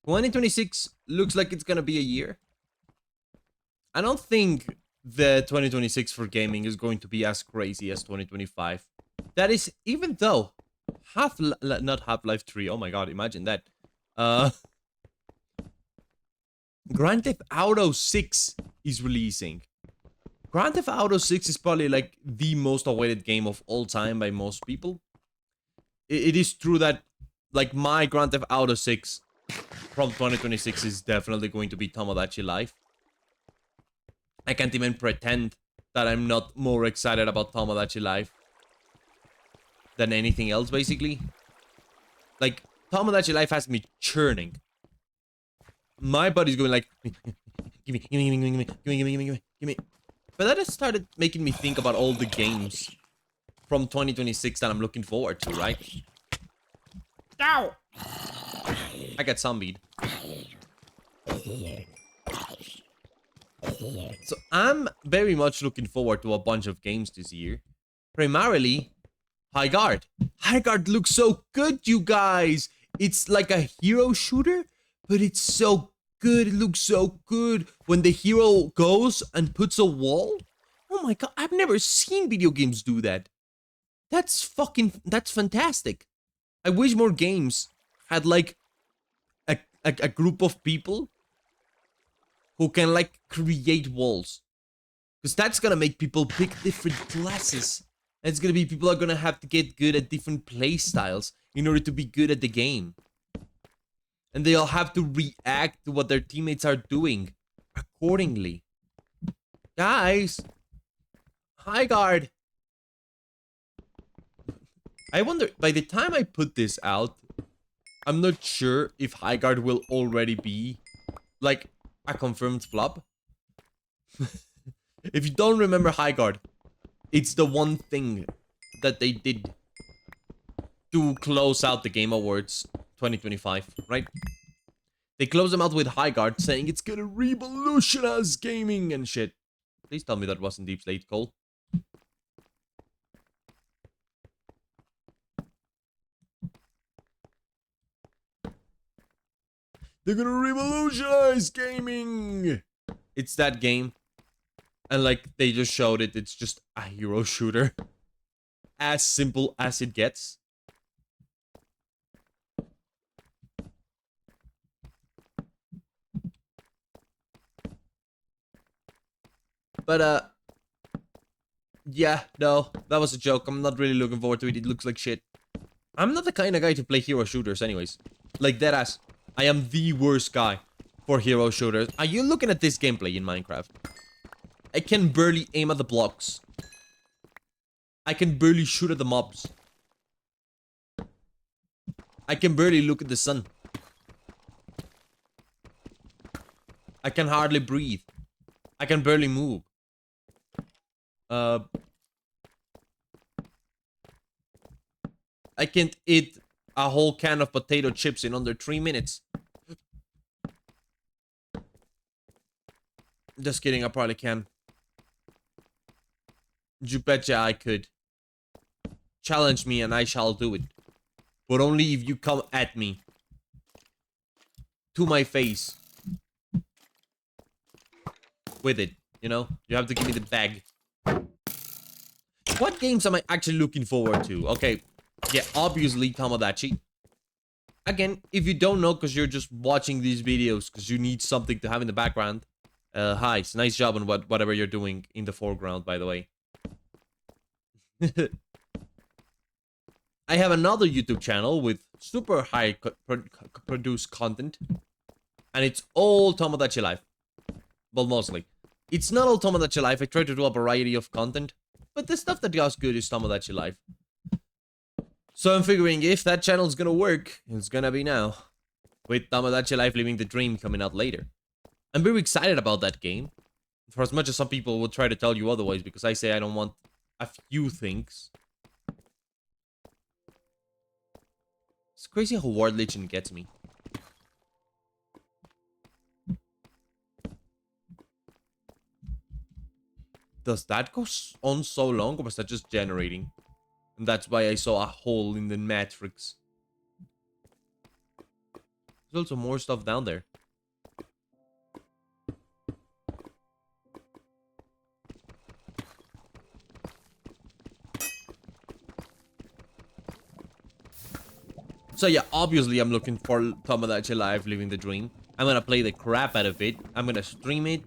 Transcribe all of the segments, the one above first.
2026 looks like it's gonna be a year. I don't think the 2026 for gaming is going to be as crazy as 2025. That is, even though not Half-Life 3. Oh my god, imagine that. Uh, Grand Theft Auto 6 is releasing. Grand Theft Auto 6 is probably like the most awaited game of all time by most people. It is true that like my Grand Theft Auto 6 from 2026 is definitely going to be Tomodachi Life. I can't even pretend that I'm not more excited about Tomodachi Life than anything else, basically. Like, Tomodachi Life has me churning. My body's going like, give me. But that has started making me think about all the games from 2026 that I'm looking forward to, right? Ow! I got zombied. So I'm very much looking forward to a bunch of games this year. Primarily, High Guard. High Guard looks so good, you guys! It's like a hero shooter, but it's so good. It looks so good. When the hero goes and puts a wall. Oh my god, I've never seen video games do that. That's fantastic. I wish more games had like a group of people who can like create walls. Because that's gonna make people pick different classes. And it's gonna be people are gonna have to get good at different play styles in order to be good at the game. And they all have to react to what their teammates are doing accordingly. Guys! High Guard! I wonder, by the time I put this out, I'm not sure if High Guard will already be, like, a confirmed flop. If you don't remember High Guard, it's the one thing that they did to close out the Game Awards 2025, right? They closed them out with High Guard, saying it's gonna revolutionize gaming and shit. Please tell me that wasn't Deep Slate, Cole. They're gonna revolutionize gaming! It's that game. And like, they just showed it. It's just a hero shooter. As simple as it gets. But, yeah, no, that was a joke. I'm not really looking forward to it. It looks like shit. I'm not the kind of guy to play hero shooters anyways. Like, deadass. I am the worst guy for hero shooters. Are you looking at this gameplay in Minecraft? I can barely aim at the blocks. I can barely shoot at the mobs. I can barely look at the sun. I can hardly breathe. I can barely move. I can't eat a whole can of potato chips in under 3 minutes. Just kidding, I probably can. You betcha I could. Challenge me and I shall do it. But only if you come at me. To my face. With it, you know? You have to give me the bag. What games am I actually looking forward to? Okay, yeah, obviously Tomodachi. Again, if you don't know because you're just watching these videos because you need something to have in the background. Hi, it's nice job on whatever you're doing in the foreground, by the way. I have another YouTube channel with super high produced content. And it's all Tomodachi Life. Well, mostly. It's not all Tomodachi Life. I try to do a variety of content. But the stuff that goes good is Tomodachi Life. So I'm figuring if that channel's gonna work, it's gonna be now. With Tomodachi Life Living the Dream coming out later. I'm very excited about that game. For as much as some people will try to tell you otherwise, because I say I don't want a few things. It's crazy how Ward Lichen gets me. Does that go on so long, or was that just generating? And that's why I saw a hole in the matrix. There's also more stuff down there. So yeah, obviously I'm looking for Tomodachi Life Living the Dream. I'm gonna play the crap out of it. I'm gonna stream it.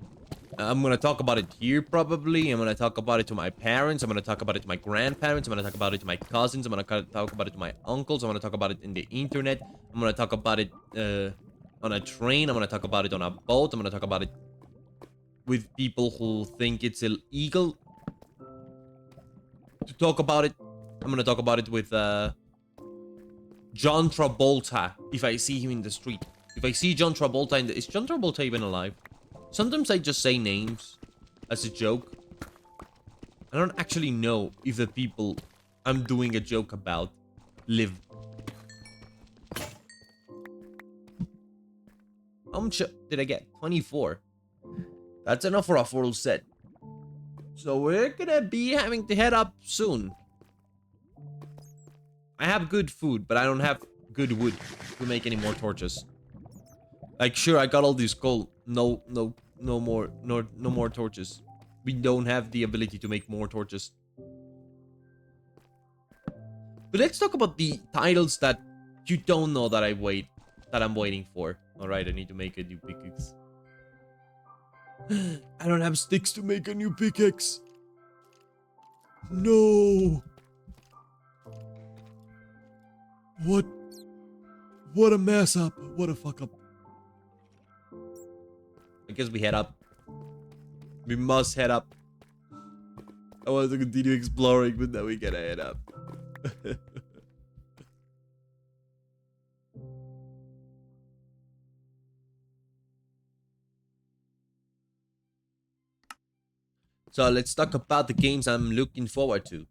I'm gonna talk about it here probably. I'm gonna talk about it to my parents. I'm gonna talk about it to my grandparents. I'm gonna talk about it to my cousins. I'm gonna talk about it to my uncles. I'm gonna talk about it in the internet. I'm gonna talk about it on a train. I'm gonna talk about it on a boat. I'm gonna talk about it with people who think it's illegal to talk about it. I'm gonna talk about it with John Travolta if I see him in the street. If I see John Travolta in the... Is John Travolta even alive? Sometimes I just say names as a joke. I don't actually know if the people I'm doing a joke about live. How much did I get? 24. That's enough for a full set. So we're gonna be having to head up soon. I have good food, but I don't have good wood to make any more torches. Like, sure, I got all this coal. No more torches. We don't have the ability to make more torches. But let's talk about the titles that you don't know that I'm waiting for. Alright, I need to make a new pickaxe. I don't have sticks to make a new pickaxe. No. What a mess up. What a fuck up. I guess we head up. We must head up. I want to continue exploring, but now we gotta head up. So let's talk about the games I'm looking forward to.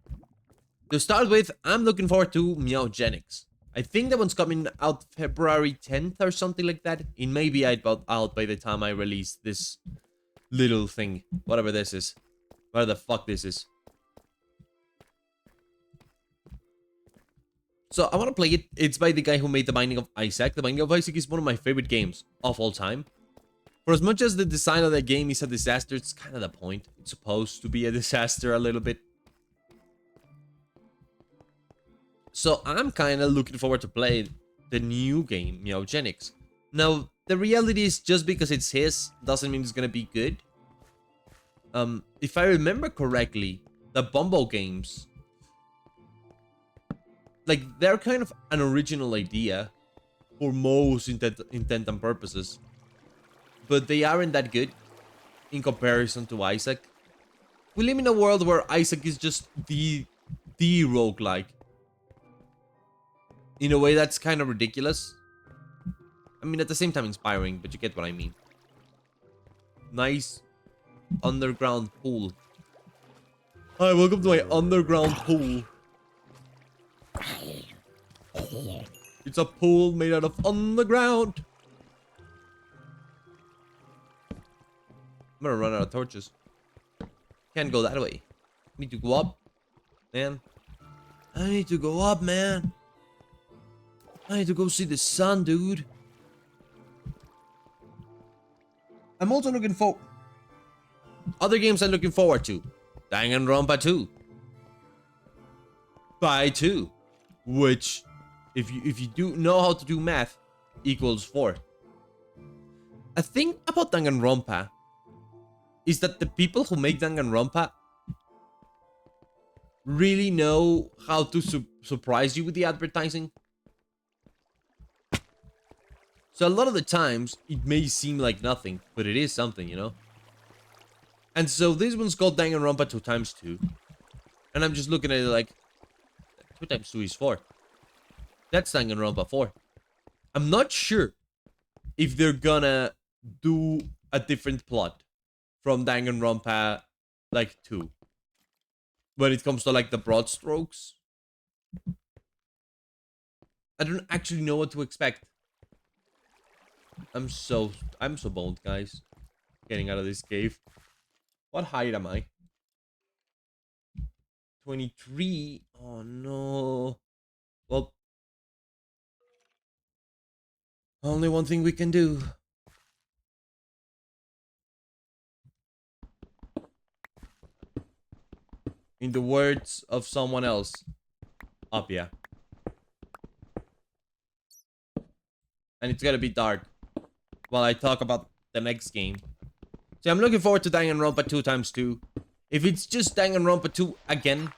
To start with, I'm looking forward to Meowgenics. I think that one's coming out February 10th or something like that. It may be out by the time I release this little thing. Whatever this is. Whatever the fuck this is. So I want to play it. It's by the guy who made The Binding of Isaac. The Binding of Isaac is one of my favorite games of all time. For as much as the design of the game is a disaster, it's kind of the point. It's supposed to be a disaster a little bit. So I'm kind of looking forward to play the new game, Meowgenics. Now, the reality is just because it's his doesn't mean it's gonna be good. If I remember correctly, the Bumble games, like, they're kind of an original idea for most intent and purposes. But they aren't that good in comparison to Isaac. We live in a world where Isaac is just the roguelike. In a way that's kind of ridiculous. I mean, at the same time inspiring, but you get what I mean. Nice underground pool. Hi, welcome to my underground pool. It's a pool made out of underground. I'm gonna run out of torches. Can't go that way. Need to go up, man. I need to go up, man. I need to go see the sun, dude. I'm also looking for other games I'm looking forward to. Danganronpa 2. By 2. Which, if you do know how to do math, equals 4. A thing about Danganronpa is that the people who make Danganronpa really know how to surprise you with the advertising. So a lot of the times, it may seem like nothing, but it is something, you know? And so this one's called Danganronpa 2 times 2. And I'm just looking at it like, 2 times 2 is 4. That's Danganronpa 4. I'm not sure if they're gonna do a different plot from Danganronpa, like, 2. When it comes to, like, the broad strokes. I don't actually know what to expect. I'm so boned, guys. Getting out of this cave. What height am I? 23. Oh no. Well, Only one thing we can do. In the words of someone else. Up, yeah. And it's gonna be dark while I talk about the next game. So I'm looking forward to Danganronpa 2 times 2. If it's just Danganronpa 2 again,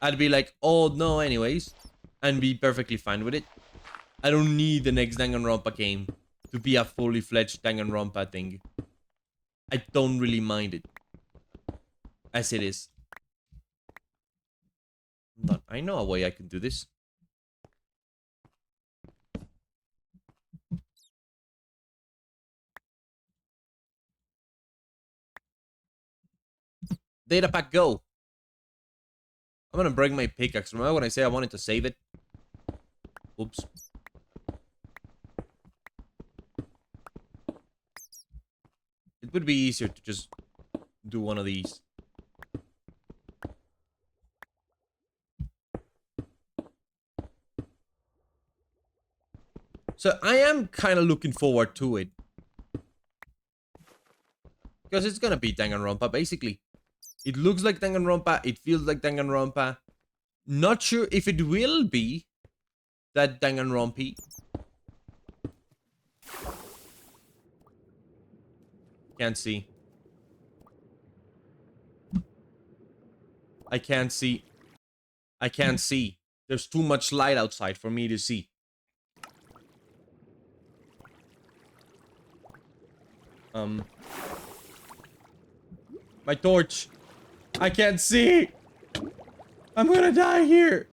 I'd be like, oh no, anyways. And be perfectly fine with it. I don't need the next Danganronpa game to be a fully fledged Danganronpa thing. I don't really mind it. As it is. I know a way I can do this. Data pack go. I'm gonna break my pickaxe. Remember when I said I wanted to save it? Oops. It would be easier to just do one of these. So I am kind of looking forward to it. Because it's gonna be Danganronpa, basically. It looks like Danganronpa, it feels like Danganronpa. Not sure if it will be that Danganronpa. Can't see. I can't see. I can't see. There's too much light outside for me to see. My torch. I can't see. I'm gonna die here.